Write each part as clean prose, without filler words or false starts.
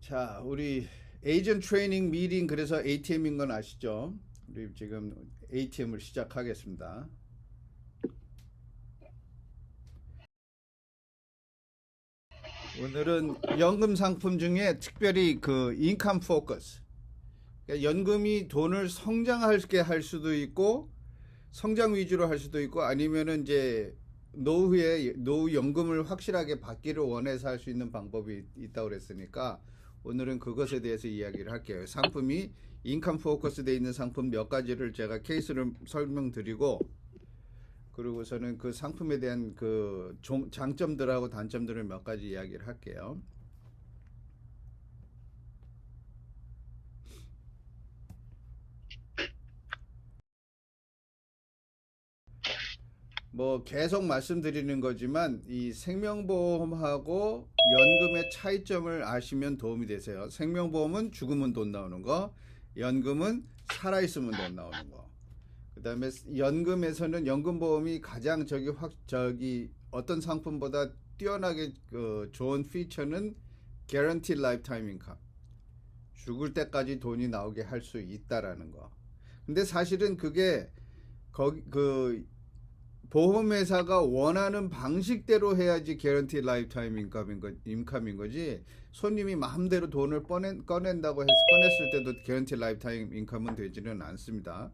자, 우리 에이전트 트레이닝 미팅 그래서 ATM인 건 아시죠? 우리 지금 ATM을 시작하겠습니다. 오늘은 연금 상품 중에 특별히 그 인컴 포커스. 그러니까 연금이 돈을 성장하게 할 수도 있고 성장 위주로 할 수도 있고 아니면은 이제 노후에 노후 연금을 확실하게 받기를 원해서 할 수 있는 방법이 있다고 그랬으니까 오늘은 그것에 대해서 이야기를 할게요. 상품이 인컴 포커스 돼 있는 상품 몇 가지를 제가 케이스를 설명드리고 그리고서는 그 상품에 대한 그 장점들하고 단점들을 몇 가지 이야기를 할게요. 뭐 계속 말씀드리는 거지만 이 생명보험하고 연금의 차이점을 아시면 도움이 되세요. 생명보험은 죽으면 돈 나오는 거, 연금은 살아있으면 돈 나오는 거. 그다음에 연금에서는 연금보험이 가장 저기 어떤 상품보다 뛰어나게 좋은 피처는 Guaranteed Lifetime Income. 죽을 때까지 돈이 나오게 할 수 있다라는 거. 근데 사실은 그게 거기 보험회사가 원하는 방식대로 해야지 개런티 라이프타임 인컴인 거지 손님이 마음대로 돈을 꺼낸다고 해서 꺼냈을 때도 개런티 라이프타임 인컴은 되지는 않습니다.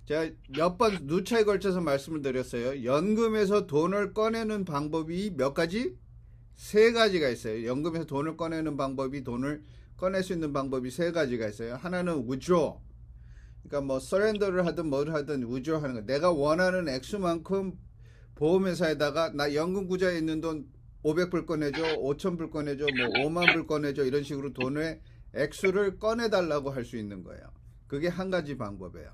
제가 몇 번 누차에 걸쳐서 말씀을 드렸어요. 연금에서 돈을 꺼내는 방법이 몇 가지? 세 가지가 있어요. 연금에서 돈을 꺼내는 방법이 돈을 꺼낼 수 있는 방법이 세 가지가 있어요. 하나는 withdraw. 그러니까 뭐 서렌더를 하든 뭘 하든 withdraw 하는 거. 내가 원하는 액수만큼 보험회사에다가 나 연금구좌에 있는 돈 500불 꺼내줘, 5,000불 꺼내줘, 뭐 5만 불 꺼내줘 이런 식으로 돈의 액수를 꺼내달라고 할 수 있는 거예요. 그게 한 가지 방법이에요.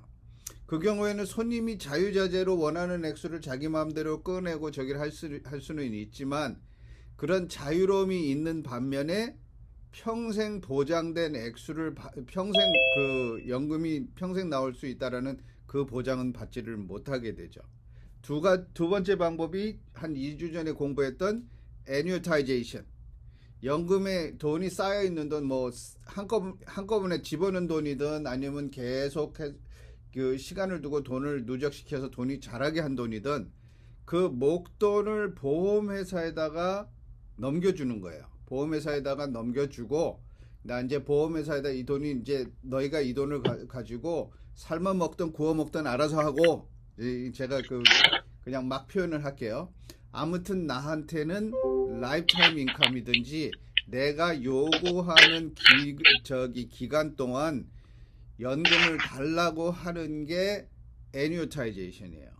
그 경우에는 손님이 자유자재로 원하는 액수를 자기 마음대로 꺼내고 저기를 할 수는 있지만 그런 자유로움이 있는 반면에 평생 보장된 액수를 평생 그 연금이 평생 나올 수 있다라는 그 보장은 받지를 못하게 되죠. 두 번째 방법이 한 2주 전에 공부했던 annuitization. 연금에 돈이 쌓여 있는 돈 뭐 한꺼번에 집어넣은 돈이든 아니면 계속 그 시간을 두고 돈을 누적시켜서 돈이 자라게 한 돈이든 그 목돈을 보험회사에다가 넘겨주는 거예요. 보험회사에다가 넘겨주고 나 이제 보험회사에다 이 돈이 이제 너희가 이 돈을 가지고 삶아 먹든 구워 먹든 알아서 하고 제가 그냥 막 표현을 할게요. 아무튼 나한테는 라이프타임 인컴이든지 내가 요구하는 기간 동안 연금을 달라고 하는 게 애뉴타이제이션이에요.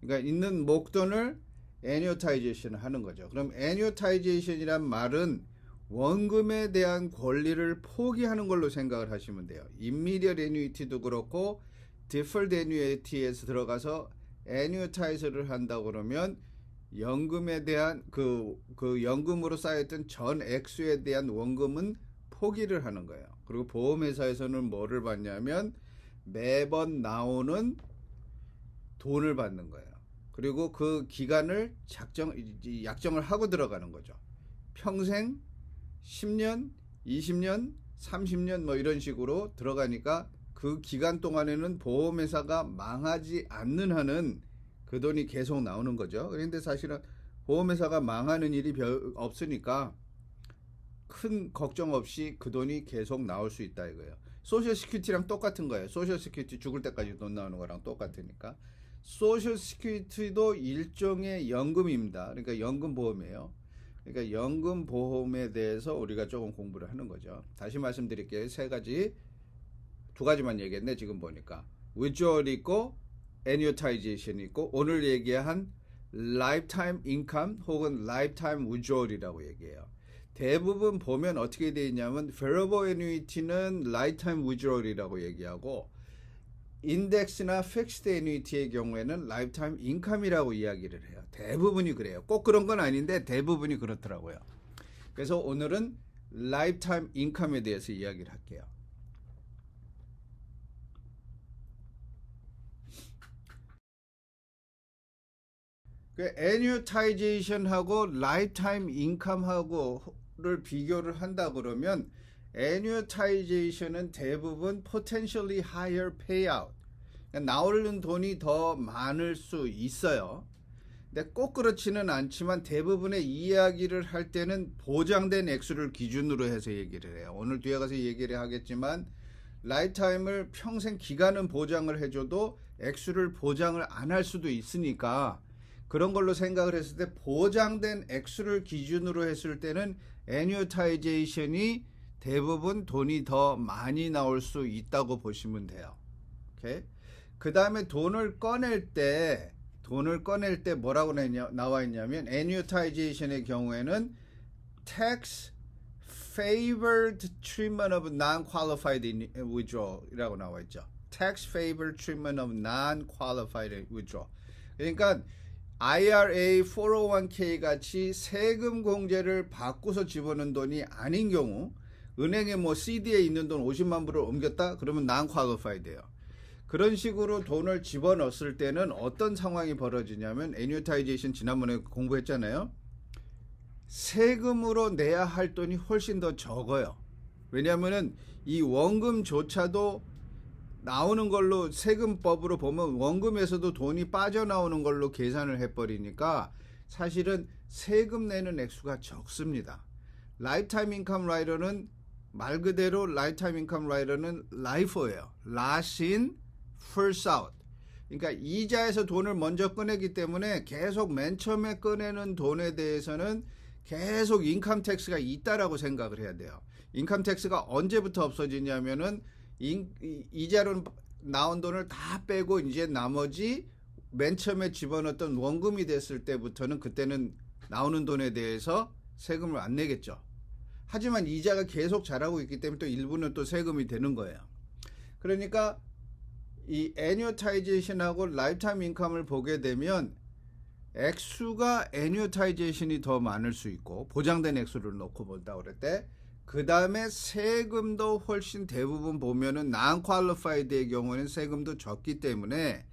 그러니까 있는 목돈을 애뉴타이제이션 하는 거죠. 그럼 애뉴타이제이션이란 말은 원금에 대한 권리를 포기하는 걸로 생각을 하시면 돼요. 임미디엇 애뉴이티도 그렇고 디펄드 애뉴이티에서 들어가서 애뉴타이즈를 한다고 그러면 연금에 대한 그 연금으로 쌓였던 전 액수에 대한 원금은 포기를 하는 거예요. 그리고 보험회사에서는 뭐를 받냐면 매번 나오는 돈을 받는 거예요. 그리고 그 기간을 약정을 하고 들어가는 거죠. 평생 10년, 20년, 30년 뭐 이런 식으로 들어가니까 그 기간 동안에는 보험회사가 망하지 않는 한은 그 돈이 계속 나오는 거죠. 그런데 사실은 보험회사가 망하는 일이 없으니까 큰 걱정 없이 그 돈이 계속 나올 수 있다 이거예요. 소셜 시큐리티랑 똑같은 거예요. 소셜 시큐리티 죽을 때까지 돈 나오는 거랑 똑같으니까. 소셜 시큐리티도 일종의 연금입니다. 그러니까 연금 보험이에요. 그러니까 연금 보험에 대해서 우리가 조금 공부를 하는 거죠. 다시 말씀드릴게요. 두 가지만 얘기했네 지금 보니까. withdrawal 있고 annuitization 있고 오늘 얘기한 lifetime income 혹은 lifetime withdrawal이라고 얘기해요. 대부분 보면 어떻게 되어 있냐면 variable annuity는 lifetime withdrawal이라고 얘기하고 인덱스나 픽스드 애뉴이티의 경우에는 라이프타임 인컴이라고 이야기를 해요. 대부분이 그래요. 꼭 그런 건 아닌데 대부분이 그렇더라고요. 그래서 오늘은 라이프타임 인컴에 대해서 이야기를 할게요. 그 애뉴타이제이션하고 라이프타임 인컴하고 거를 비교를 한다 그러면 annuitization은 대부분 potentially higher payout. 그러니까 나오는 돈이 더 많을 수 있어요. 근데 꼭 그렇지는 않지만 대부분의 이야기를 할 때는 보장된 액수를 기준으로 해서 얘기를 해요. 오늘 뒤에 가서 얘기를 하겠지만 라이프타임을 평생 기간은 보장을 해줘도 액수를 보장을 안 할 수도 있으니까 그런 걸로 생각을 했을 때 보장된 액수를 기준으로 했을 때는 애뉴타이제이션이 대부분 돈이 더 많이 나올 수 있다고 보시면 돼요. 오케이? 그 다음에 돈을 꺼낼 때 뭐라고 나와 있냐면 애뉴타이제이션의 경우에는 tax favored treatment of non-qualified withdraw이라고 나와 있죠. tax favored treatment of non-qualified withdrawal. 그러니까 IRA, 401k 같이 세금 공제를 받고서 집어넣은 돈이 아닌 경우 은행에 뭐 CD에 있는 돈 50만 불을 옮겼다? 그러면 non-qualified예요. 그런 식으로 돈을 집어넣었을 때는 어떤 상황이 벌어지냐면 애뉴타이제이션 지난번에 공부했잖아요. 세금으로 내야 할 돈이 훨씬 더 적어요. 왜냐하면 이 원금조차도 나오는 걸로 세금법으로 보면 원금에서도 돈이 빠져나오는 걸로 계산을 해버리니까 사실은 세금 내는 액수가 적습니다. 라이프타임 인컴 라이더는 말 그대로 라이프타임 인컴 라이더는 라이프예요. last in, first out. 그러니까 이자에서 돈을 먼저 꺼내기 때문에 계속 맨 처음에 꺼내는 돈에 대해서는 계속 인컴 텍스가 있다라고 생각을 해야 돼요. 인컴 텍스가 언제부터 없어지냐면은 이자로 나온 돈을 다 빼고 이제 나머지 맨 처음에 집어넣었던 원금이 됐을 때부터는 그때는 나오는 돈에 대해서 세금을 안 내겠죠. 하지만 이자가 계속 자라고 있기 때문에 또 일부는 또 세금이 되는 거예요. 그러니까 이 애뉴타이제이션하고 라이프타임 인컴을 보게 되면 액수가 애뉴타이제이션이 더 많을 수 있고 보장된 액수를 놓고 본다 그럴 때 그 다음에 세금도 훨씬 대부분 보면은 non-qualified의 경우에는 세금도 적기 때문에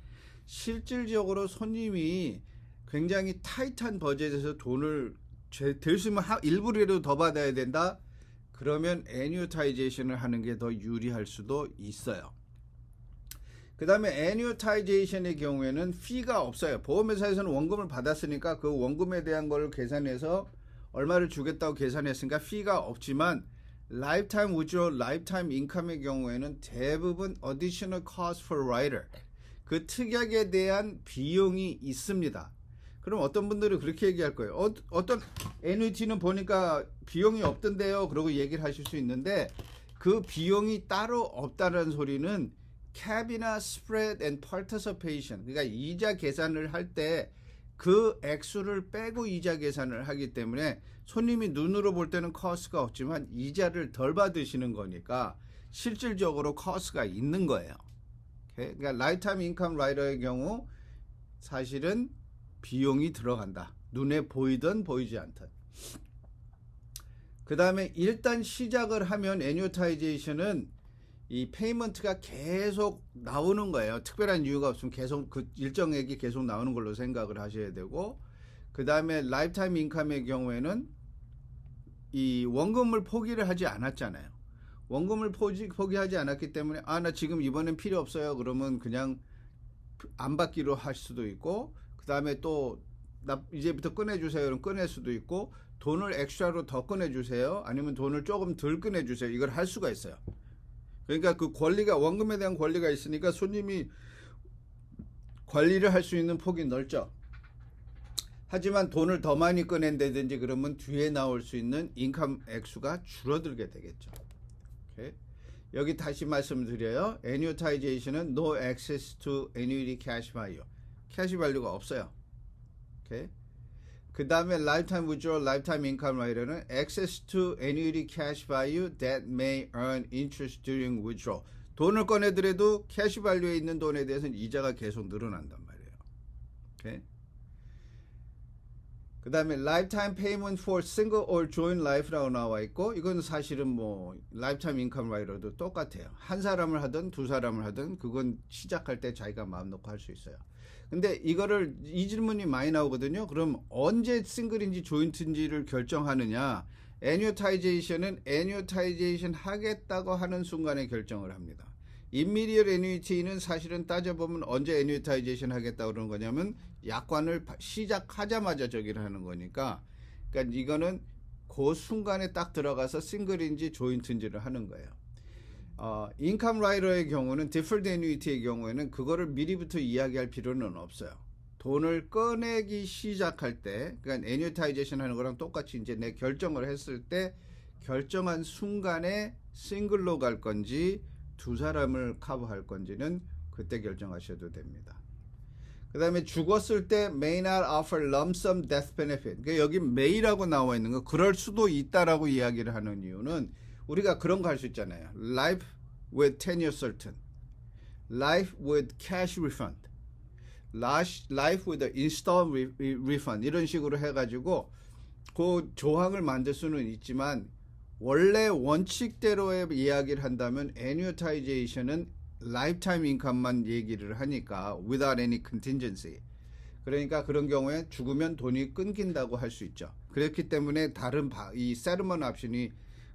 실질적으로 손님이 굉장히 타이트한 버젯에서 돈을 될 수 있으면 일부라도 더 받아야 된다. 그러면 애뉴타이제이션을 하는 게 더 유리할 수도 있어요. 그 다음에 애뉴타이제이션의 경우에는 피가 없어요. 보험회사에서는 원금을 받았으니까 그 원금에 대한 걸 계산해서 얼마를 주겠다고 계산했으니까 피가 없지만 라이프타임 위드로 라이프타임 인컴의 경우에는 대부분 additional cost for rider 그 특약에 대한 비용이 있습니다. 그럼 어떤 분들은 그렇게 얘기할 거예요. 어떤 애뉴티는 보니까 비용이 없던데요. 그러고 얘기를 하실 수 있는데 그 비용이 따로 없다는 소리는 cap이나 spread and participation 그러니까 이자 계산을 할 때 그 액수를 빼고 이자 계산을 하기 때문에 손님이 눈으로 볼 때는 커스가 없지만 이자를 덜 받으시는 거니까 실질적으로 커스가 있는 거예요. 그러니까 라이프타임 인컴 라이더의 경우 사실은 비용이 들어간다. 눈에 보이든 보이지 않든. 그 다음에 일단 시작을 하면 애뉴타이제이션은 이 페이먼트가 계속 나오는 거예요. 특별한 이유가 없으면 계속 그 일정액이 계속 나오는 걸로 생각을 하셔야 되고 그 다음에 라이프타임 인컴의 경우에는 이 원금을 포기를 하지 않았잖아요. 원금을 포기하지 않았기 때문에 나 지금 이번엔 필요 없어요. 그러면 그냥 안 받기로 할 수도 있고 그 다음에 또 이제부터 꺼내주세요. 그럼 꺼낼 수도 있고 돈을 엑스트라로 더 꺼내주세요. 아니면 돈을 조금 덜 꺼내주세요. 이걸 할 수가 있어요. 그러니까 그 권리가 원금에 대한 권리가 있으니까 손님이 관리를 할 수 있는 폭이 넓죠. 하지만 돈을 더 많이 꺼낸다든지 그러면 뒤에 나올 수 있는 인컴 액수가 줄어들게 되겠죠. 오케이? 여기 다시 말씀드려요. 애뉴타이제이션은 no access to annuity cash value. 캐시 밸류가 없어요. 오케이? 그 다음에 lifetime withdrawal, lifetime income rider는 access to annuity cash value that may earn interest during withdrawal. 돈을 꺼내더라도 캐시 밸류에 있는 돈에 대해서는 이자가 계속 늘어난단 말이에요. 오케이? 그 다음에 lifetime payment for single or joint life라고 나와 있고 이건 사실은 뭐 lifetime income rider도 똑같아요. 한 사람을 하든 두 사람을 하든 그건 시작할 때 자기가 마음 놓고 할 수 있어요. 근데 이 질문이 많이 나오거든요. 그럼 언제 싱글인지 조인트인지를 결정하느냐? 애뉴타이제이션은 애뉴타이제이션 하겠다고 하는 순간에 결정을 합니다. 이미디얼 애뉴이티는 사실은 따져보면 언제 애뉴타이제이션 하겠다고 그러는 거냐면 약관을 시작하자마자 저기를 하는 거니까, 그러니까 이거는 그 순간에 딱 들어가서 싱글인지 조인트인지를 하는 거예요. 인컴 라이더의 경우는 디퍼드 애뉴이티의 경우에는 그거를 미리부터 이야기할 필요는 없어요. 돈을 꺼내기 시작할 때, 그러니까 애뉴타이제이션 하는 거랑 똑같이 이제 내 결정을 했을 때 결정한 순간에 싱글로 갈 건지 두 사람을 커버할 건지는 그때 결정하셔도 됩니다. 그 다음에 죽었을 때 may not offer lump sum death benefit. 그러니까 여기 may라고 나와 있는 거 그럴 수도 있다라고 이야기를 하는 이유는 우리가 그런 거 할 수 있잖아요. Life with tenure certain, life with cash refund, life with installment refund 이런 식으로 해가지고 그 조항을 만들 수는 있지만 원래 원칙대로의 이야기를 한다면 애뉴타이제이션은 라이프타임 인컴만 얘기를 하니까 without any contingency. 그러니까 그런 경우에 죽으면 돈이 끊긴다고 할 수 있죠. 그렇기 때문에 이 세르먼 옵션이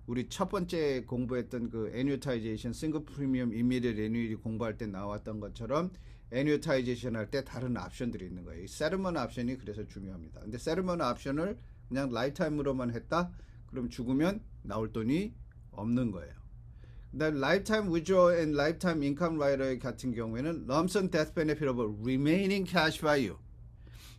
우리 첫 번째 공부했던 그 애뉴타이제이션 싱글 프리미엄 이미디엇 애뉴이티 공부할 때 나왔던 것처럼 애뉴타이제이션 할 때 다른 옵션들이 있는 거예요. 이 세르먼 옵션이 그래서 중요합니다. 근데 세르먼 옵션을 그냥 라이프타임으로만 했다? 그럼 죽으면 나올 돈이 없는 거예요. 그다음 라이프타임 withdrawal and lifetime income rider 같은 경우에는 lump sum death benefit of remaining cash value.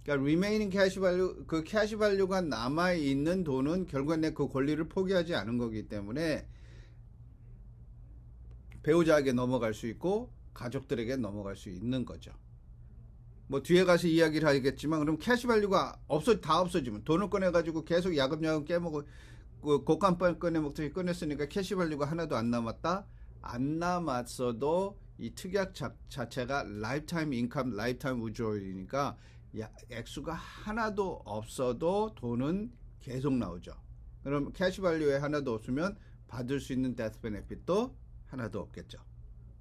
그러니까 remaining cash value, 그 cash value가 남아 있는 돈은 결국엔 내 그 권리를 포기하지 않은 거기 때문에 배우자에게 넘어갈 수 있고 가족들에게 넘어갈 수 있는 거죠. 뭐 뒤에 가서 이야기를 하겠지만 그럼 캐시 밸류가 다 없어지면 돈을 꺼내가지고 계속 야금야금 깨먹고 곡간판 꺼내먹듯이 꺼냈으니까 캐시 밸류가 하나도 안 남았다? 안 남았어도 이 특약 자체가 라이프타임 인컴, 라이프타임 위드로얼이니까 액수가 하나도 없어도 돈은 계속 나오죠. 그럼 캐시 밸류에 하나도 없으면 받을 수 있는 데스 베네핏도 하나도 없겠죠.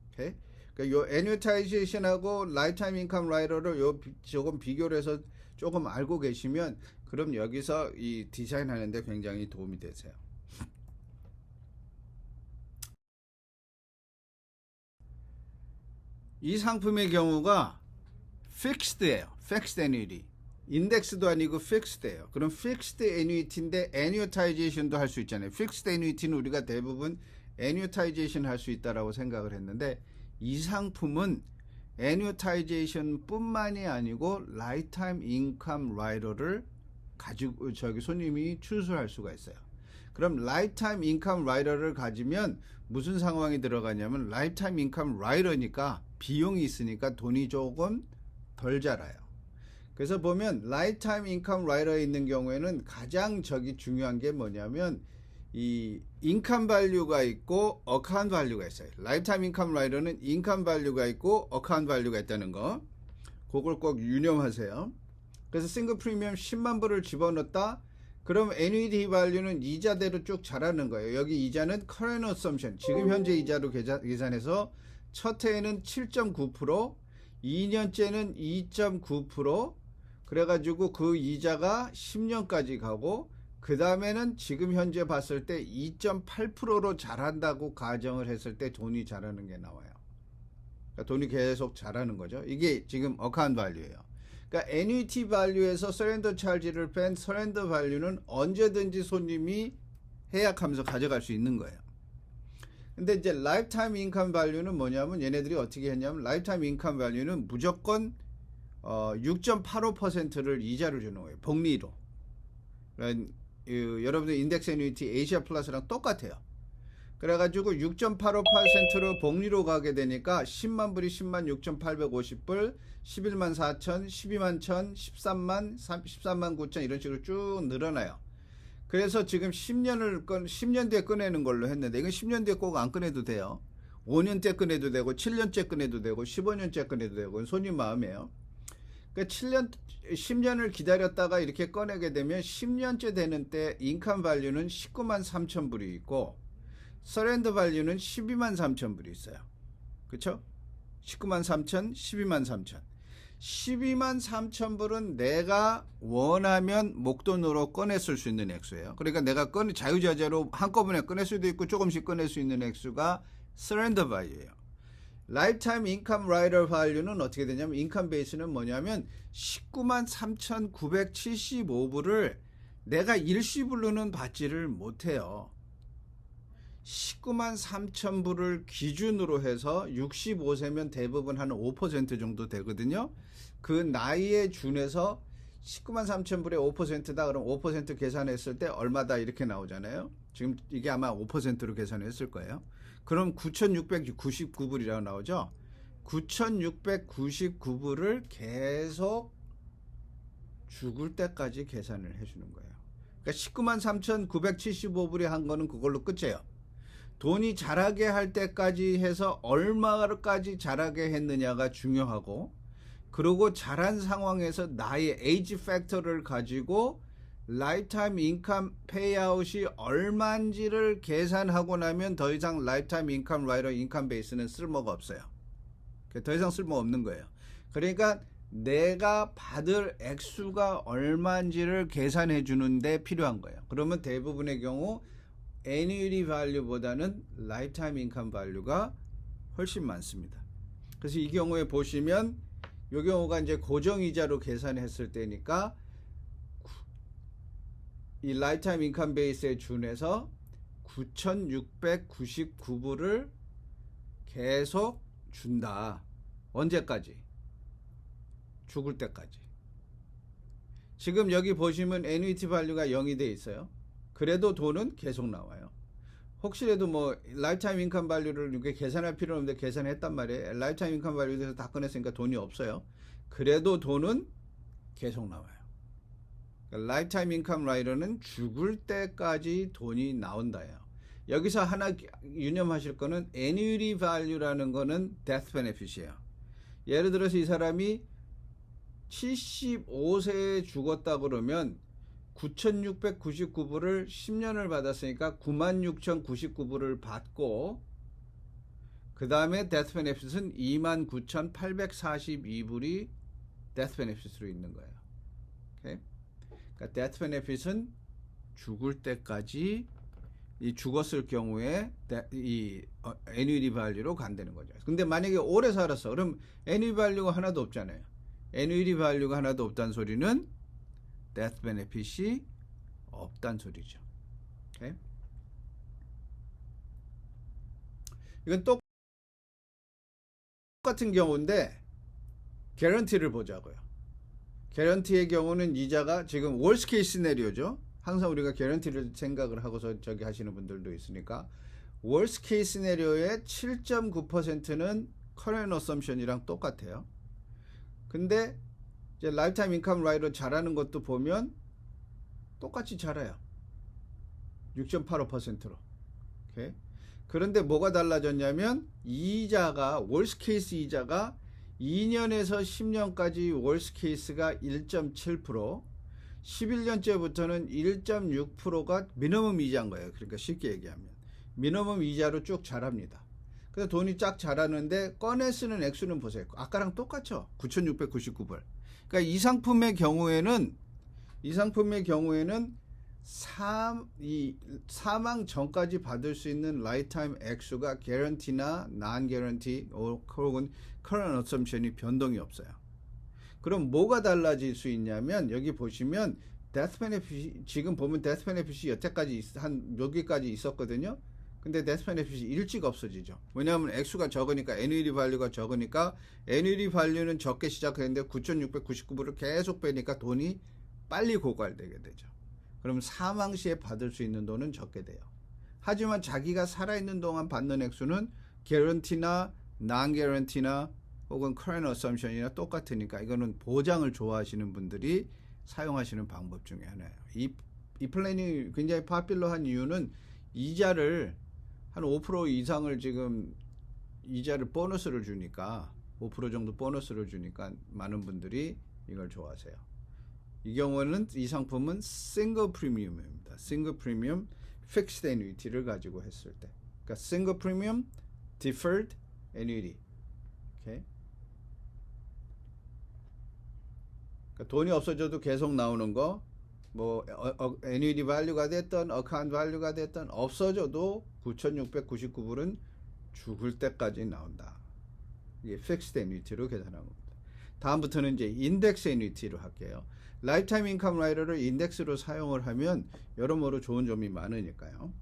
오케이? 그러니까 요 애뉴타이제이션하고 라이프타임 인컴 라이더를 조금 비교를 해서 조금 알고 계시면 그럼 여기서 이 디자인 하는데 굉장히 도움이 되세요. 이 상품의 경우가 픽스드예요. 픽스드 애뉴이티. 인덱스도 아니고 픽스드예요. 그럼 픽스드 애뉴이티인데 애뉴타이제이션도 할 수 있잖아요. 픽스드 애뉴이티는 우리가 대부분 애뉴타이제이션 할 수 있다라고 생각을 했는데 이 상품은 애뉴타이제이션 뿐만이 아니고 라이프타임 인컴 라이더를 가지고 손님이 추수할 수가 있어요. 그럼 라이프타임 인컴 라이더를 가지면 무슨 상황이 들어가냐면 라이프타임 인컴 라이더니까 비용이 있으니까 돈이 조금 덜 자라요. 그래서 보면 라이프타임 인컴 라이더에 있는 경우에는 가장 중요한 게 뭐냐면 이 인컴 밸류가 있고 어카운트 밸류가 있어요. 라이프타임 인컴 라이더는 인컴 밸류가 있고 어카운트 밸류가 있다는 거. 그걸 꼭 유념하세요. 그래서 싱글 프리미엄 10만 불을 집어넣었다. 그럼 애뉴이티 밸류는 이자대로 쭉 자라는 거예요. 여기 이자는 current assumption, 지금 현재 이자로 계산해서 첫 해에는 7.9%, 2년째는 2.9%, 그래가지고 그 이자가 10년까지 가고 그 다음에는 지금 현재 봤을 때 2.8%로 자란다고 가정을 했을 때 돈이 자라는 게 나와요. 그러니까 돈이 계속 자라는 거죠. 이게 지금 어카운트 밸류예요. 그러니까 애뉴이티 밸류에서 서렌더 찰지를 뺀 서렌더 밸류는 언제든지 손님이 해약하면서 가져갈 수 있는 거예요. 근데 이제 라이프타임 인컴 밸류는 뭐냐면 얘네들이 어떻게 했냐면 라이프타임 인컴 밸류는 무조건 6.85%를 이자를 주는 거예요. 복리로. 그러니까 여러분들 인덱스 애뉴이티 에이시아 플러스랑 똑같아요. 그래가지고 6.85%로 복리로 가게 되니까 10만 불이 10만 6,850불, 11만 4천, 12만 1천, 13만, 13만 9천 이런 식으로 쭉 늘어나요. 그래서 지금 10년 뒤에 꺼내는 걸로 했는데 이건 10년 뒤에 꼭 안 꺼내도 돼요. 5년째 꺼내도 되고 7년째 꺼내도 되고 15년째 꺼내도 되고 그건 손님 마음이에요. 그러니까 10년을 기다렸다가 이렇게 꺼내게 되면 10년째 되는 때 인컴 밸류는 19만 3천 불이 있고 서렌더 밸류는 12만 3천 불이 있어요. 그렇죠? 19만 3천, 12만 3천. 12만 3천 불은 내가 원하면 목돈으로 꺼내 쓸 수 있는 액수예요. 그러니까 내가 자유자재로 한꺼번에 꺼낼 수도 있고 조금씩 꺼낼 수 있는 액수가 서렌더 바이유예요. 라이프타임 인컴 라이더 밸류는 어떻게 되냐면 인컴 베이스는 뭐냐면 19만 3,975불을 내가 일시불로는 받지를 못해요. 19만 3천 불을 기준으로 해서 65세면 대부분 한 5% 정도 되거든요. 그 나이에 준해서 19만 3천 불에 5%다 그럼 5% 계산했을 때 얼마다 이렇게 나오잖아요. 지금 이게 아마 5%로 계산했을 거예요. 그럼 9,699불이라고 나오죠. 9,699불을 계속 죽을 때까지 계산을 해주는 거예요. 그러니까 19만 3,975불에 한 거는 그걸로 끝이에요. 돈이 자라게 할 때까지 해서 얼마까지 자라게 했느냐가 중요하고, 그리고 자란 상황에서 나의 에이지 팩터를 가지고 라이프타임 인컴 페이아웃이 얼마인지를 계산하고 나면 더 이상 라이프타임 인컴 라이더 인컴 베이스는 쓸모가 없어요. 더 이상 쓸모 없는 거예요. 그러니까 내가 받을 액수가 얼마인지를 계산해 주는데 필요한 거예요. 그러면 대부분의 경우 annuity value보다는 lifetime income value가 훨씬 많습니다. 그래서 이 경우에 보시면 이 경우가 이제 고정이자로 계산했을 때니까 이 lifetime income base에 준해서 9,699불을 계속 준다. 언제까지? 죽을 때까지. 지금 여기 보시면 annuity value가 0이 돼 있어요. 그래도 돈은 계속 나와요. 혹시라도 뭐 라이프타임 인컴 밸류를 이렇게 계산할 필요는 없는데 계산했단 말이에요. 라이프타임 인컴 밸류에서 다 꺼냈으니까 돈이 없어요. 그래도 돈은 계속 나와요. 그러니까 라이프타임 인컴 라이더는 죽을 때까지 돈이 나온다요. 여기서 하나 유념하실 거는 annuity value라는 거는 death benefit이에요. 예를 들어서 이 사람이 75세에 죽었다 그러면 9,699불을 10년을 받았으니까 96,099불을 받고, 그 다음에 데스 베네핏은 29,842불이 데스 베네핏으로 있는 거예요. 오케이? 그러니까 데스 베네핏은 죽을 때까지 이 죽었을 경우에 이 애뉴이티 밸류로 간다는 거죠. 근데 만약에 오래 살았어. 그럼 애뉴이티 밸류가 하나도 없잖아요. 애뉴이티 밸류가 하나도 없다는 소리는 데스 베네핏이 없단 소리죠. 오케이? 이건 똑같은 경우인데 개런티를 보자고요. 개런티의 경우는 이자가 지금 월스 케이스 시나리오죠. 항상 우리가 개런티를 생각을 하고서 저기 하시는 분들도 있으니까 월스 케이스 시나리오의 7.9%는 커런트 어썸션이랑 똑같아요. 근데 이제 라이프타임 인컴 라이더 잘하는 것도 보면 똑같이 잘해요. 6.85%로. 오케이? 그런데 뭐가 달라졌냐면 이자가 월스 케이스 이자가 2년에서 10년까지 월스 케이스가 1.7%, 11년째부터는 1.6%가 미니멈 이자인 거예요. 그러니까 쉽게 얘기하면 미니멈 이자로 쭉 자랍니다. 그래서 돈이 쫙 자라는데 꺼내 쓰는 액수는 보세요. 아까랑 똑같죠. 9,699불. 그러니까 이 상품의 경우에는 사망 전까지 받을 수 있는 라이프타임 액수가 개런티나 non 개런티 혹은 current assumption이 변동이 없어요. 그럼 뭐가 달라질 수 있냐면 여기 보시면 death benefit, 지금 보면 death benefit이 여태까지 한 몇 개까지 있었거든요. 근데 death benefit이 일찍 없어지죠. 왜냐하면 액수가 적으니까 annuity value가 적으니까 annuity value는 적게 시작했는데 9,699불을 계속 빼니까 돈이 빨리 고갈되게 되죠. 그럼 사망 시에 받을 수 있는 돈은 적게 돼요. 하지만 자기가 살아있는 동안 받는 액수는 개런티나 non 개런티나 혹은 current assumption이나 똑같으니까 이거는 보장을 좋아하시는 분들이 사용하시는 방법 중에 하나예요. 이 플랜이 굉장히 파퓰러한 이유는 이자를 한 5% 이상을 지금 이자를 보너스를 주니까 5% 정도 보너스를 주니까 많은 분들이 이걸 좋아하세요. 이 경우는 이 상품은 싱글 프리미엄입니다. 싱글 프리미엄 픽스드 애뉴이티를 가지고 했을 때, 그러니까 싱글 프리미엄 디퍼드 애뉴이티. 오케이. 그러니까 돈이 없어져도 계속 나오는 거, 뭐 annuity value가 됐던 account value가 됐던 없어져도 9,699불은 죽을 때까지 나온다. 이게 fixed annuity로 계산한 겁니다. 다음부터는 이제 인덱스 애니티로 할게요. 라이프타임 인컴 라이더를 인덱스로 사용을 하면 여러모로 좋은 점이 많으니까요.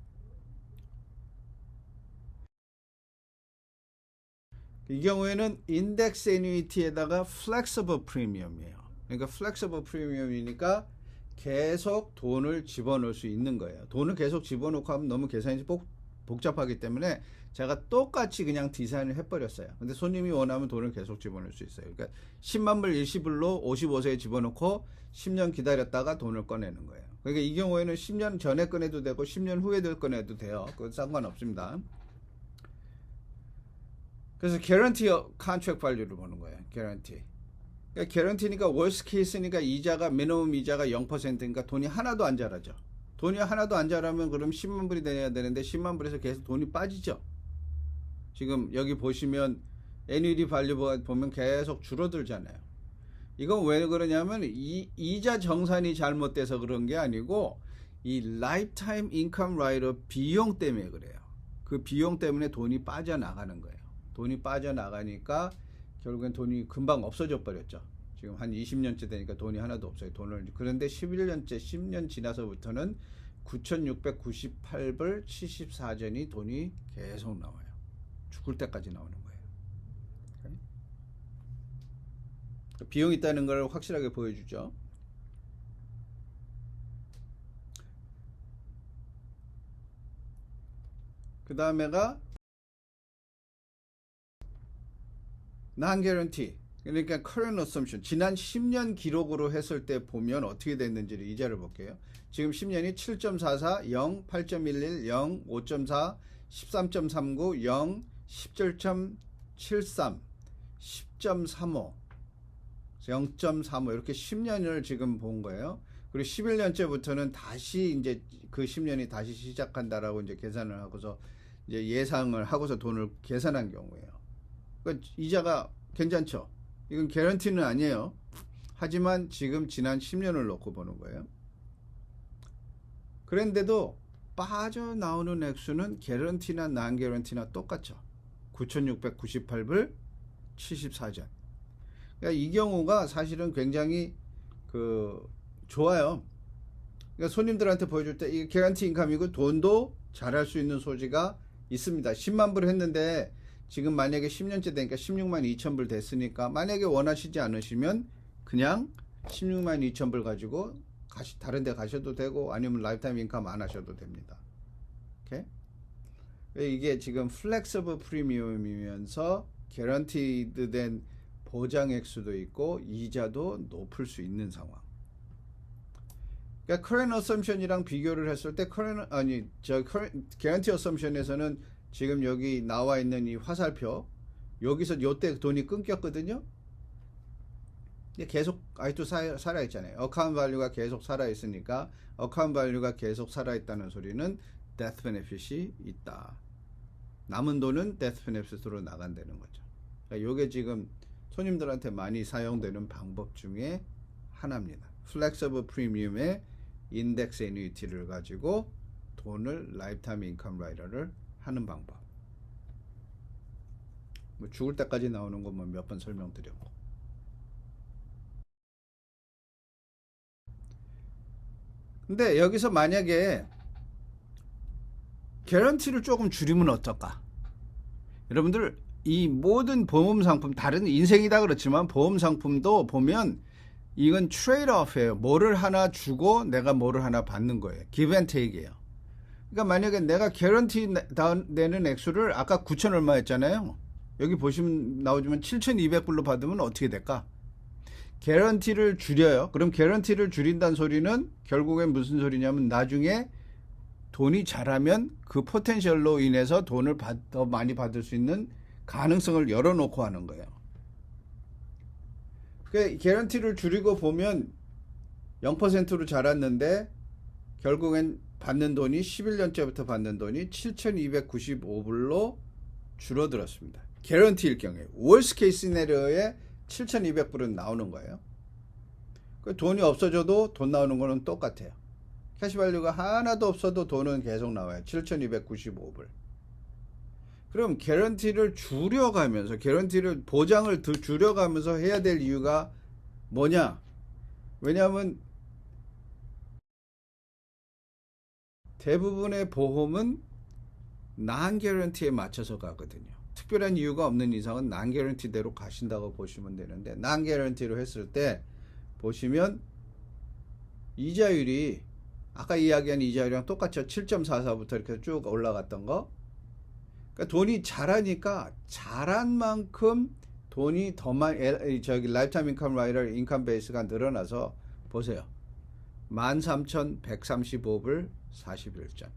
이 경우에는 인덱스 애니티에다가 플렉서블 프리미엄이에요. 그러니까 플렉서블 프리미엄이니까 계속 돈을 집어넣을 수 있는 거예요. 돈을 계속 집어넣고 하면 너무 계산이 복잡하기 때문에 제가 똑같이 그냥 디자인을 해버렸어요. 근데 손님이 원하면 돈을 계속 집어넣을 수 있어요. 그러니까 10만 불 일시불로 55세에 집어넣고 10년 기다렸다가 돈을 꺼내는 거예요. 그러니까 이 경우에는 10년 전에 꺼내도 되고 10년 후에도 꺼내도 돼요. 그건 상관없습니다. 그래서 guarantee contract value를 보는 거예요. guarantee. 그러니까 guarantee니까 worst case니까 이자가 minimum 이자가 0%니까 돈이 하나도 안 자라죠. 돈이 하나도 안 자라면 그럼 10만 불이 돼야 되는데 10만 불에서 계속 돈이 빠지죠. 지금 여기 보시면 annuity value 보면 계속 줄어들잖아요. 이건 왜 그러냐면 이자 정산이 잘못돼서 그런 게 아니고 이 lifetime income rider 비용 때문에 그래요. 그 비용 때문에 돈이 빠져나가는 거예요. 돈이 빠져나가니까 결국엔 돈이 금방 없어져 버렸죠. 지금 한 20년째 되니까 돈이 하나도 없어요. 그런데 11년째 10년 지나서부터는 9,698불 74전이 돈이 계속 나와요. 죽을 때까지 나오는 거예요. 비용이 있다는 걸 확실하게 보여주죠. 그 다음에가 non-guarantee. 그러니까 current assumption. 지난 10년 기록으로 했을 때 보면 어떻게 됐는지를 이자를 볼게요. 지금 10년이 7.44, 0, 8.11, 0, 5.4, 13.39, 0, 17.73, 10.35, 0.35 이렇게 10년을 지금 본 거예요. 그리고 11년째부터는 다시 이제 그 10년이 다시 시작한다라고 이제 계산을 하고서 이제 예상을 하고서 돈을 계산한 경우예요. 그러니까 이자가 괜찮죠. 이건 개런티는 아니에요. 하지만 지금 지난 10년을 놓고 보는 거예요. 그런데도 빠져나오는 액수는 개런티나 난 개런티나 똑같죠. 9,698불 74전. 그러니까 이 경우가 사실은 굉장히 좋아요. 그러니까 손님들한테 보여줄 때 이게 개런티 인컴이고 돈도 잘할 수 있는 소지가 있습니다. 10만 불 했는데 지금 만약에 10년째 되니까 16만 2천 불 됐으니까 만약에 원하시지 않으시면 그냥 16만 2천 불 가지고 다른 데 가셔도 되고 아니면 라이프타임 인컴 안 하셔도 됩니다. 오케이? 이게 지금 플렉서블 프리미엄이면서 개런티드 된 보장 액수도 있고 이자도 높을 수 있는 상황. 그러니까 current assumption이랑 비교를 했을 때 guarantee assumption에서는 지금 여기 나와 있는 이 화살표 여기서 요때 돈이 끊겼거든요. 계속 아직도 살아 있잖아요. account value가 계속 살아 있으니까 account value가 계속 살아 있다는 소리는 death benefit이 있다. 남은 돈은 death benefit으로 나간다는 거죠. 그러니까 요게 지금 손님들한테 많이 사용되는 방법 중에 하나입니다. flexible premium의 index annuity를 가지고 돈을 lifetime income rider를 하는 방법. 뭐 죽을 때까지 나오는 거 뭐 몇 번 설명드렸고. 근데 여기서 만약에 개런티를 조금 줄이면 어떨까? 여러분들 이 모든 보험 상품 다른 인생이다 그렇지만 보험 상품도 보면 이건 트레이드 오프예요. 뭐를 하나 주고 내가 뭐를 하나 받는 거예요. give and take예요. 그러니까 만약에 내가 개런티 내는 액수를 아까 9천 얼마 했잖아요. 여기 보시면 나오지만 7,200불로 받으면 어떻게 될까? 개런티를 줄여요. 그럼 개런티를 줄인다는 소리는 결국엔 무슨 소리냐면 나중에 돈이 자라면 그 포텐셜로 인해서 돈을 더 많이 받을 수 있는 가능성을 열어놓고 하는 거예요. 그러니까 개런티를 줄이고 보면 0%로 자랐는데 결국엔 받는 돈이 11년째부터 받는 돈이 7,295불로 줄어들었습니다. 개런티일 경우에 worst case 시나리오에 7,200불은 나오는 거예요. 그 돈이 없어져도 돈 나오는 거는 똑같아요. 캐시밸류가 하나도 없어도 돈은 계속 나와요. 7,295불. 그럼 개런티를 줄여가면서, 개런티를 보장을 줄여가면서 해야 될 이유가 뭐냐? 왜냐하면 대부분의 보험은 난 개런티에 맞춰서 가거든요. 특별한 이유가 없는 이상은 난 개런티대로 가신다고 보시면 되는데, 난 개런티로 했을 때 보시면 이자율이 아까 이야기한 이자율이랑 똑같죠. 7.44부터 이렇게 쭉 올라갔던 거. 그러니까 돈이 잘하니까 잘한 만큼 돈이 더 많이, 저기 라이프타임 인컴 라이더 인컴 베이스가 늘어나서 보세요. 13,135불 41전.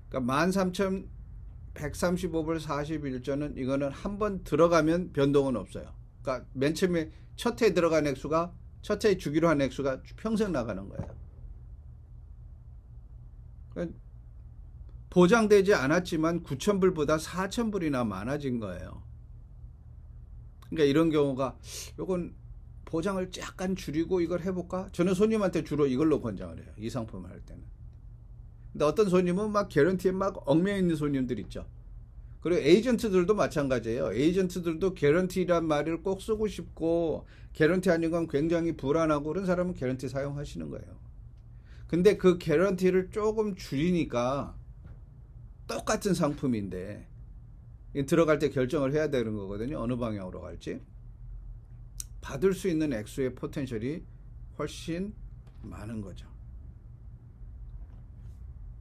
그러니까 13,135불 41전은 이거는 한번 들어가면 변동은 없어요. 그러니까 맨 처음에 첫 해에 들어간 액수가, 첫 해에 주기로 한 액수가 평생 나가는 거예요. 그러니까 보장되지 않았지만 9,000불보다 4,000불이나 많아진 거예요. 그러니까 이런 경우가, 요건 보장을 약간 줄이고 이걸 해볼까? 저는 손님한테 주로 이걸로 권장을 해요. 이 상품을 할 때는. 근데 어떤 손님은 막 개런티에 막 얽매여 있는 손님들 있죠. 그리고 에이전트들도 마찬가지예요. 에이전트들도 개런티란 말을 꼭 쓰고 싶고, 개런티 아닌 건 굉장히 불안하고, 그런 사람은 개런티 사용하시는 거예요. 근데 그 개런티를 조금 줄이니까 똑같은 상품인데 들어갈 때 결정을 해야 되는 거거든요. 어느 방향으로 갈지. 받을 수 있는 액수의 포텐셜이 훨씬 많은 거죠.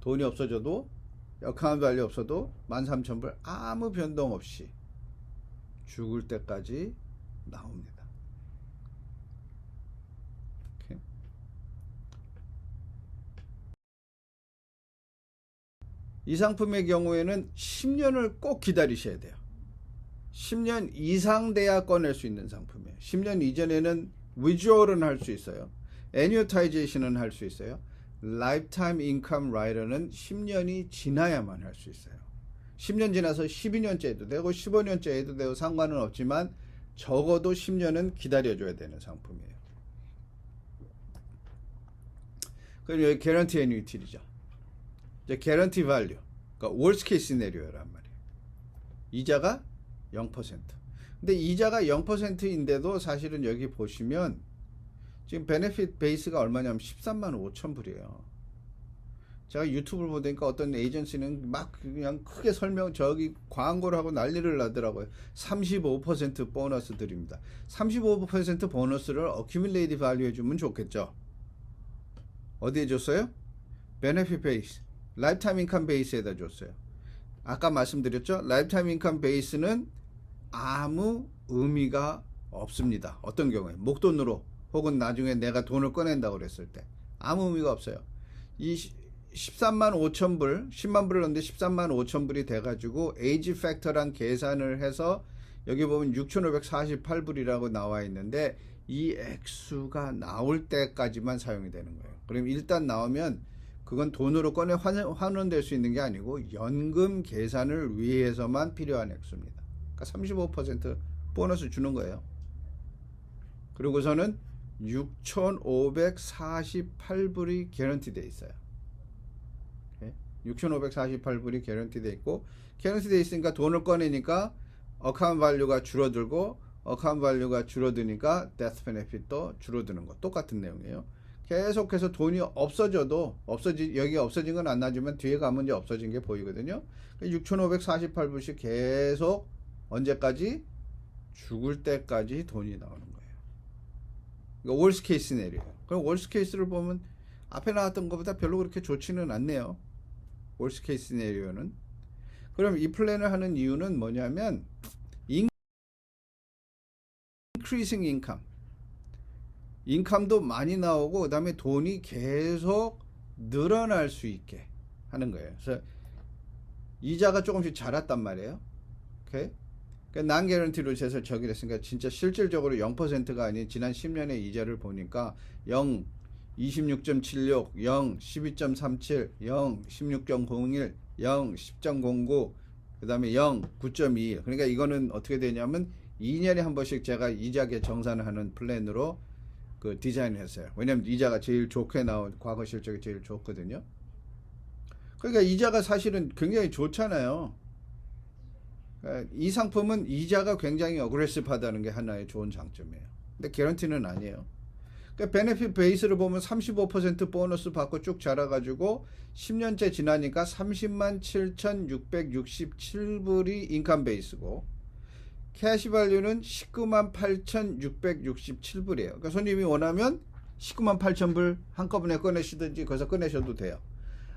돈이 없어져도, 어카운트 밸류 없어도 13,000불 아무 변동 없이 죽을 때까지 나옵니다. 오케이. 이 상품의 경우에는 10년을 꼭 기다리셔야 돼요. 10년 이상 돼야 꺼낼 수 있는 상품이에요. 10년 이전에는 위주얼은 할 수 있어요. 애뉴타이제이션은 할 수 있어요. 라이프타임 인컴 라이더는 10년이 지나야만 할 수 있어요. 10년 지나서 12년째 해도 되고 15년째 해도 되고 상관은 없지만 적어도 10년은 기다려줘야 되는 상품이에요. 그럼 여기 개런티 애뉴이티죠. 이제 개런티 밸류, 그러니까 월스트 케이스 시나리오란 말이에요. 이자가 0%. 근데 이자가 0%인데도 사실은 여기 보시면 지금 베네핏 베이스가 얼마냐면 13만 5천 불이에요. 제가 유튜브를 보니까 어떤 에이전시는 막 그냥 크게 저기 광고를 하고 난리를 나더라고요. 35% 보너스 드립니다. 35% 보너스를 어큐뮬레이티브 밸류 해주면 좋겠죠. 어디에 줬어요? 베네핏 베이스, 라이프타임 인컴 베이스에다 줬어요. 아까 말씀드렸죠? 라이프타임 인컴 베이스는 아무 의미가 없습니다. 어떤 경우에 목돈으로 혹은 나중에 내가 돈을 꺼낸다고 그랬을 때 아무 의미가 없어요. 이 13만 5천 불, 10만 불을 넣는데 13만 5천 불이 돼가지고 에이지 팩터랑 계산을 해서 여기 보면 6,548불이라고 나와 있는데 이 액수가 나올 때까지만 사용이 되는 거예요. 그럼 일단 나오면 그건 돈으로 꺼내 환원될 수 있는 게 아니고 연금 계산을 위해서만 필요한 액수입니다. 그러니까 35% 보너스 주는 거예요. 그리고서는 6,548불이 개런티 돼 있어요. 6,548불이 개런티 돼 있고, 개런티 돼 있으니까 돈을 꺼내니까 어카운트 밸류가 줄어들고, 어카운트 밸류가 줄어드니까 데스 베네핏도 줄어드는 거 똑같은 내용이에요. 계속해서 돈이 없어져도 여기 없어진 건 안 나지만 뒤에 가면 이제 없어진 게 보이거든요. 6,548불씩 계속 언제까지? 죽을 때까지 돈이 나오는 거예요. 그러니까 월스 케이스 시나리오. 그럼 월스 케이스를 보면 앞에 나왔던 것보다 별로 그렇게 좋지는 않네요. 월스 케이스 시나리오는. 그럼 이 플랜을 하는 이유는 뭐냐면 increasing income. 인컴도 많이 나오고 그다음에 돈이 계속 늘어날 수 있게 하는 거예요. 그래서 이자가 조금씩 자랐단 말이에요. 오케이? 그러니까 난 개런티로 해서 저기 했으니까 진짜 실질적으로 0%가 아닌 지난 10년의 이자를 보니까 0, 26.76, 0, 12.37, 0, 16.01, 0, 10.09, 그 다음에 0, 9.21. 그러니까 이거는 어떻게 되냐면 2년에 한 번씩 제가 이자 정산을 하는 플랜으로 그 디자인했어요. 왜냐면 이자가 제일 좋게 나온 과거 실적이 제일 좋거든요. 그러니까 이자가 사실은 굉장히 좋잖아요. 그러니까 이 상품은 이자가 굉장히 어그레시브하다는 게 하나의 좋은 장점이에요. 근데 개런티는 아니에요. 그러니까 베네핏 베이스를 보면 35% 보너스 받고 쭉 자라가지고 10년째 지나니까 30만 7,667불이 인컴 베이스고 캐시 밸류는 19만 8,667불이에요. 그러니까 손님이 원하면 19만 8,000불 한꺼번에 꺼내시든지 거기서 꺼내셔도 돼요.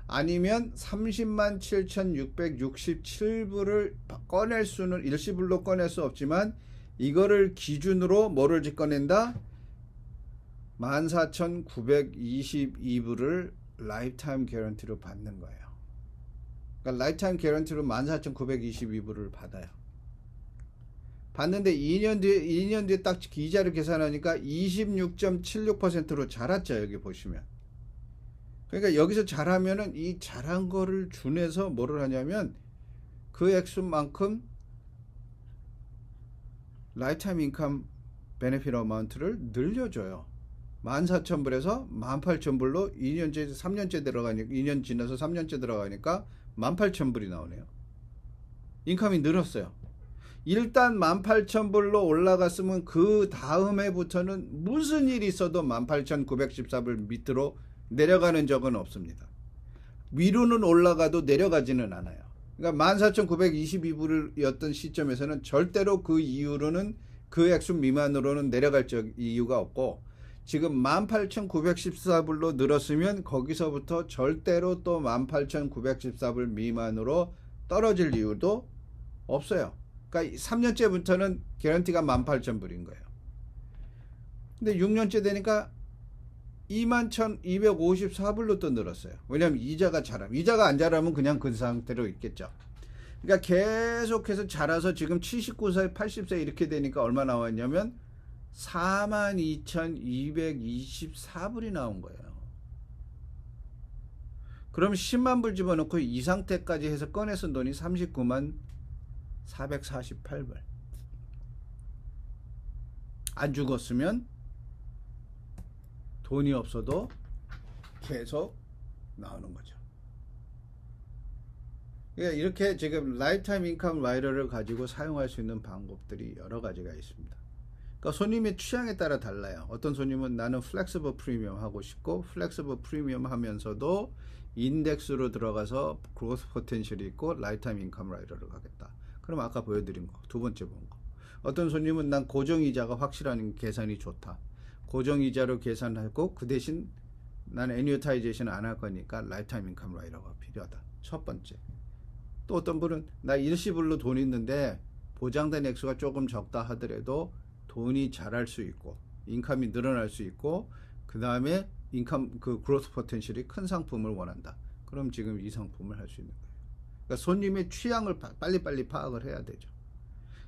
아니면 30만 7,667불을 꺼낼 수는 일시불로 꺼낼 수 없지만 이거를 기준으로 뭐를 꺼낸다? 14,922불을 라이프타임 개런티로 받는 거예요. 그러니까 라이프타임 개런티로 14,922불을 받아요. 받는데 2년 뒤에 딱 이자를 계산하니까 26.76%로 자랐죠. 여기 보시면. 그러니까 여기서 잘하면은 이 잘한 거를 준해서 뭐를 하냐면 그 액수만큼 라이프타임 인컴 베네핏 어마운트를 늘려줘요. 14,000불에서 18,000불로 2년째 3년째 들어가니까 2년 지나서 3년째 들어가니까 18,000불이 나오네요. 인컴이 늘었어요. 일단 18,000불로 올라갔으면 그 다음 해부터는 무슨 일이 있어도 18,914불 밑으로 내려가는 적은 없습니다. 위로는 올라가도 내려가지는 않아요. 그러니까 14,922불이었던 시점에서는 절대로 그 이후로는 그 액수 미만으로는 내려갈 이유가 없고 지금 18,914불로 늘었으면 거기서부터 절대로 또 18,914불 미만으로 떨어질 이유도 없어요. 그러니까 3년째부터는 개런티가 18,000불인 거예요. 근데 6년째 되니까 21,254불로 또 늘었어요. 왜냐하면 이자가 안 자라면 그냥 그 상태로 있겠죠. 그러니까 계속해서 자라서 지금 79세, 80세 이렇게 되니까 얼마 나왔냐면 42,224불이 나온 거예요. 그럼 10만 불 집어넣고 이 상태까지 해서 꺼내선 돈이 39만 448불. 안 죽었으면 돈이 없어도 계속 나오는 거죠. 그러니까 이렇게 지금 라이프타임 인컴 라이더를 가지고 사용할 수 있는 방법들이 여러 가지가 있습니다. 그러니까 손님의 취향에 따라 달라요. 어떤 손님은 나는 플렉서블 프리미엄 하고 싶고 플렉서블 프리미엄 하면서도 인덱스로 들어가서 그로스 포텐셜이 있고 라이프타임 인컴 라이더를 가겠다. 그럼 아까 보여드린 거, 두 번째 본 거. 어떤 손님은 난 고정이자가 확실한 계산이 좋다. 고정이자로 계산하고 그 대신 난 애뉴타이제이션 안 할 거니까 라이프타임 인컴 라이더가 필요하다. 첫 번째. 또 어떤 분은 나 일시불로 돈 있는데 보장된 액수가 조금 적다 하더라도 돈이 자랄 수 있고 인컴이 늘어날 수 있고 그 다음에 인컴 그 그로스 포텐셜이 큰 상품을 원한다. 그럼 지금 이 상품을 할 수 있는 거예요. 그러니까 손님의 취향을 빨리빨리 파악을 해야 되죠.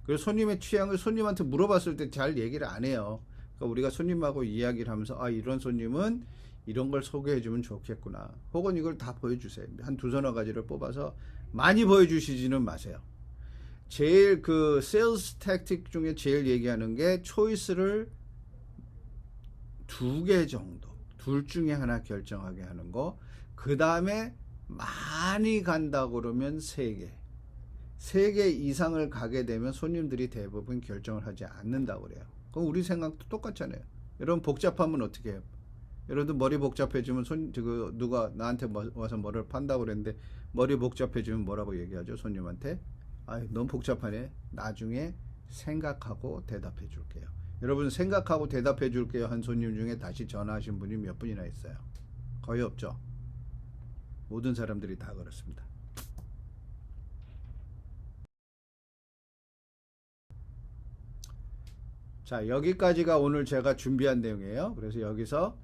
그래서 손님의 취향을 손님한테 물어봤을 때 잘 얘기를 안 해요. 그러니까 우리가 손님하고 이야기를 하면서 아 이런 손님은 이런 걸 소개해 주면 좋겠구나. 혹은 이걸 다 보여주세요. 한 두서너 가지를 뽑아서 많이 보여주시지는 마세요. 제일 그 세일즈 택틱 중에 제일 얘기하는 게 초이스를 2개 정도, 둘 중에 하나 결정하게 하는 거. 그 다음에 많이 간다 그러면 3개. 3개 이상을 가게 되면 손님들이 대부분 결정을 하지 않는다고 그래요. 그럼 우리 생각도 똑같잖아요. 여러분 복잡하면 어떻게 해요? 여러분 머리 복잡해지면 누가 나한테 와서 뭐를 판다고 그랬는데 머리 복잡해지면 뭐라고 얘기하죠? 손님한테 아, 너무 복잡하네. 나중에 생각하고 대답해 줄게요. 여러분 생각하고 대답해 줄게요 한 손님 중에 다시 전화하신 분이 몇 분이나 있어요? 거의 없죠. 모든 사람들이 다 그렇습니다. 자, 여기까지가 오늘 제가 준비한 내용이에요. 그래서 여기서